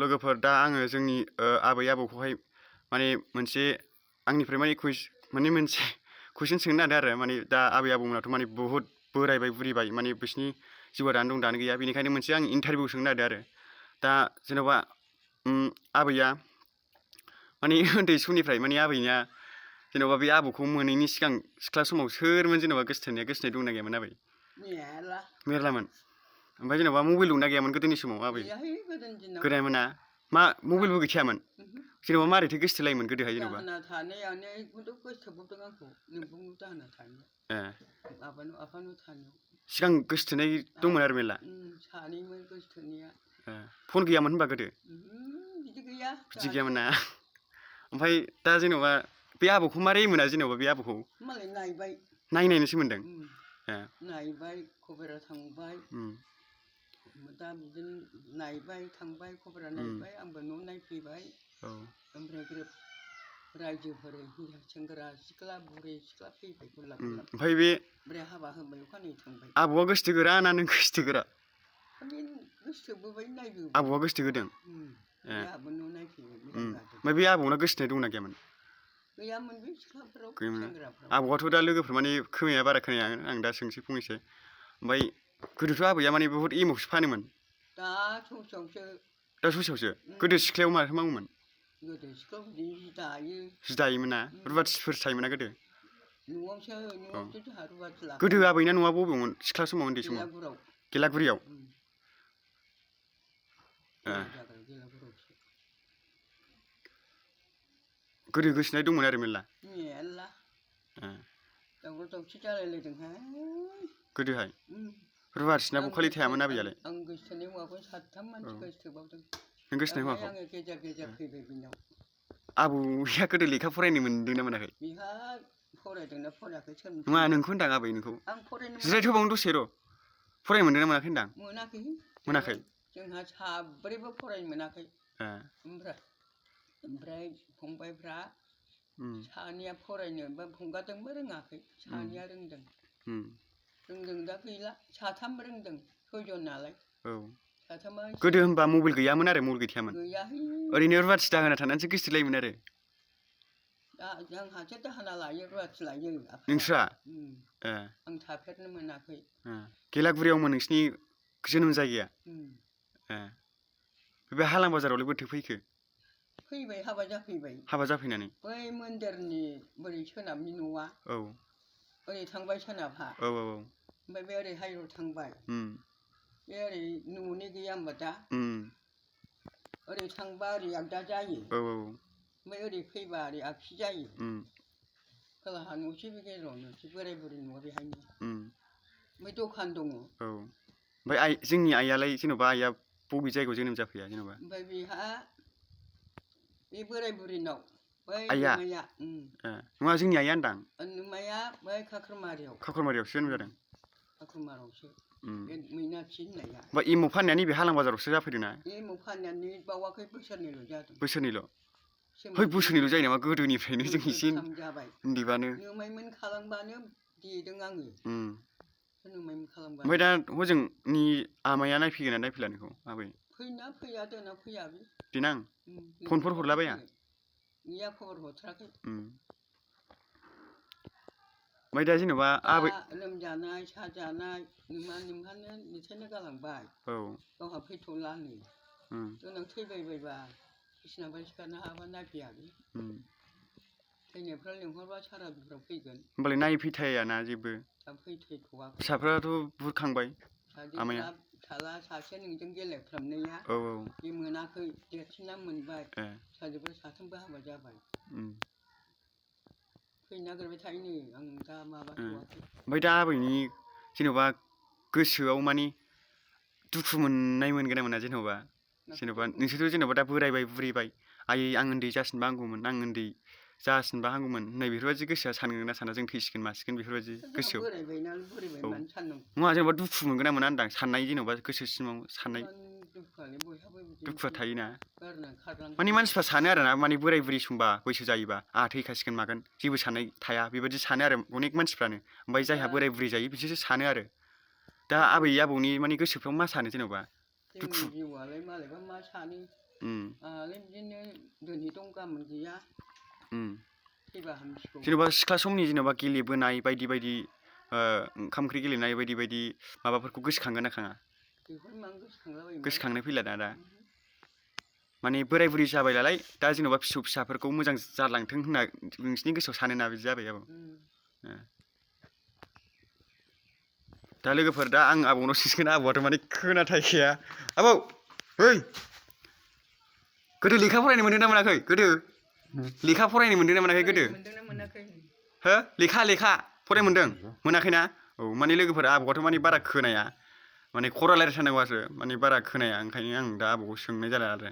लोगोफोर दा आङो जोंनि आबै आबौखौहाय माने मोनसे आंनिफ्राय माने मोनसे कुइसन सोंनो नागिरदों आरो माने दा आबै आबौमोनाथ' माने बुहुत बोरायबाय बुरिबाय माने बिसिनि जिउआ दानो दं दानो गैया बेनिखायनो मोनसे आं इन्टारभिउ सोंनो नागिरदों आरो दा जेन'बा आबैया माने उन्दै समनिफ्राय माने आबैनिया जेन'बा बे आबौखौ मोनैनि सिगां सिख्ला समाव सोरमोन जेन'बा गोसथोनाय दंना गैयामोन आबै मेरलामोन ओमफ्राय जेन'बा मबाइल दंना गैयामोन गोदोनि समाव आबै गोदायमोन ना मा मबाइलबो गैखायामोन जेन'बा मारैथो गोसथोलायोमोन गोदोहाय जेन'बा सिगां गोसथोनाय दंमोन आरो मेरला फन गैयामोन होनबा गोदो बिदि गैयामोन ना ओमफ्राय दा जेन'बा बे आबौखौ मारै मोना जेन'बा बे आबौखौ नायनायनोसो मोनदों नायबाय खबरा थांबाय दा बिदिनो नायबाय थांबाय खबरा नायबाय आंबो न' नायफैबाय ओमफ्राय ग्रोब रायजोफोर सेंग्रा सिख्ला बुरै सिख्ला फैबाय ओमफ्राय बे ओमफ्राय हाबा होबाय अखानायै थांबाय आबौआ गोसथो गोरा ना नों गोसथो गोरा गोसथोबोबाय नायबोबाय आबौआ गोसथो गोदों आंबो न' नायफैबाय ओमफ्राय बे आबौना गोसथोनाय दंना गैयामोन गैयामोन बे सिख्लाफोराव सेंग्राफोराव आबौआथ' दा लोगोफोर माने खोमाया बारा खोनाया आं दा सोंसै फंनैसो ओमफ्राय गोदोथ' आबैया माने बुहुत एमावसो फानोमोन दा ससेयावसो गोदो सिख्लायाव माथो मावोमोन गोदो सिख्लायाव बिदिनो जि दायोमोन ना रुवाथिफोर थायोमोन ना गोदो न'आवसो जोंहा रुवाथि लाखायो गोदो आबैना न'आ बबेयावमोन सिख्ला समाव उन्दै समाव गेलागुरियाव गोदो गोसथोनाय दंमोन आरो मेरला दावराव दावसि जालायलायदोंहाय गोदोहाय रुवाथिना बखालि थायामोन आबैयालाय आं गोसथोनाय हौवाखौ 7 मानसि गोसथोबावदों नों गोसथोनाय हौवाखौ आङो गेजेर फैबाय बिनाव आबौया गोदो लेखा फरायनो मोनदोंना मोनाखै बिहा फरायदोंना फरायाखै नङा नोंखौ होनदां आबै नोंखौ आं फरायनो जिरायथ' बावनो दसे र' फरायनो मोनदोंना मोनाखै होनदां मोनाखै जोंहा साब्रैबो फरायनो मोनाखै ओमफ्राय फंबायफ्रा सानैया फरायनो बा फंगाजोंबो रोङाखै सानैया रोंदों दा गैला 3 रोंदों 6 जन नालाय गोदो होनबा मबाइल गैयामोन आरो मबाइल गैथायामोन ओरैनो रुवाथि दाहोना थानानैसो गोसथोलायोमोन आरो जोंहासो दाहोना लायो रुवाथि लायो नोंस्रा आं थाफेरनो मोनाखै गेलागुरियावमोन नोंसिनि जोनोम जायगाया बे हालां बाजारावलाय बोरैथो फैखो फैबाय हाबा जाफैनानै बै मन्दिरनि बोरै सोनाबनि न'आ ओरै थांबाय सोनाबहा ओमफ्राय बे ओरै हाइरड थांबाय बे ओरै न'नि गैया होमबा दा ओरै थांबा ओरै आगदा जायो ओमफ्राय ओरै फैबा ओरै आगसि जायो खोलाहा न'से बे गेजेरावनो बोराय बुरि न'आ बेहायनो ओमफ्राय दखान दङ ओमफ्राय जोंनि आइयालाय जेन'बा आइया बबे जायगायाव जोनोम जाफैया जेन'बा ओमफ्राय बेहा बे बोराय बुरिनाव बै आइया नङा जोंनि आइया होनदां नोमाया बै खाख्रमारियावसो जोनोम जादों खाख्रमारावसो बे मैनाथि होननाया ओमफ्राय एमाव फाननाया नैबे हालां बाजारावसो जाफैदोंना एमाव फाननानै बावाखै बोसोरनैल' जादों बोसोरनैल' है बोसोरनैल' जायो नामा गोदोनिफ्रायनो जों एसे उन्दैबानो नोमायमोन खालामबानो देदों आङो ओमफ्राय दा हजोंनि आमाया नायफैगोन ना नायफैला नोंखौ आबै फैना फैया देनां फैया बे देनां फनफोर हरलाबाया गैया खबर हरथाराखै ओमफ्राय दा जेन'बा आबै लोमजानाय साजानाय नोंहानो निथायनो गालांबाय गावहा फैथ'ला नै देनां थैबायबायबा बिसिनानिफ्राय सिखारनो हाबा नायफैया बे थैनायफ्रा लेंहरबा सारादुफ्राव फैगोन होमबालाय नायफैथायाना जेबो दा फैथ'वाखै फिसाफ्राथ' बुरखांबाय आमाया फिसाला सासे नोंजों गेलेफ्रामनाया बे मोनाखै देरसिना मोनबाय फिसाजोफ्रा 3बो हाबा जाबाय फैनो नागिरबाय थायोनो आं दा माबाथ'वाखै ओमफ्राय दा आबैनि जेन'बा गोसोआव माने दुखु मोननाय मोनगोन ना मोना जेन'बा नोंसोरथ' जेन'बा दा बोरायबाय बुरैबाय आयै आं उन्दै जासिनबा हामगौमोन आं उन्दै जासिनबा हामगौमोन होननाय बेफोरबायदि गोसोआ सानगोन ना साना जों थैसिगोन मासिगोन बेफोरबायदि गोसोआव नङा जेन'बा दुखु मोनगोन ना मोना होनदां साननाय जेन'बा गोसो सिङाव साननाय दुखुआ थायोना माने मानसिफ्रा सानो आरोना माने बोराय बुरै समबा बैसो जायोबा आंहा थैखासिगोन मागोन जेबो साननाय थाया बेबायदि सानो आरो अनेक मानसिफ्रानो ओमफ्राय जायहा बोराय बुरै जायो बिसोरसो सानो आरो दा आबै आबौनि माने गोसोफ्राव मा सानो जेन'बा जोंनि जिउआलाय मालायबा मा सानो आरो बिदिनो दिनै दं गाबोन गैया थैबा हामसिगौ जेनेबा सिख्ला समनि जेनेबा गेलेबोनाय बायदि बायदि ओंखाम ओंख्रि गेलेनाय बायदि बायदि माबाफोरखौ गोसोखांगोन ना खाङा बेफोर मा गोसोखांलाबायो गोसोखांनो फैला दा माने बोराय बुरि जाबाय नालाय दा जेनेबा फिसौ फिसाफोरखौ मोजां जालांथों होनना नोंसिनि गोसोआव सानोना बिदि जाबाय आबौ दा लोगोफोर दा आं आबौनाव सोंसिगोन आबौआथ' माने खोनाथायखाया आबौ ओइ गोदो लेखा फरायनो मोनदों ना मोनाखै गोदो लेखा फरायनो मोनदों ना मोनाखै गोदो हो लेखा फरायनो मोनदों मोनाखैना औ माने लोगोफोर आबौआथ' माने बारा खोनाया माने खरा रायलायबाय थानांगौआसो माने बारा खोनाया ओंखायनो आं दा आबौखौ सोंनाय जाला आरो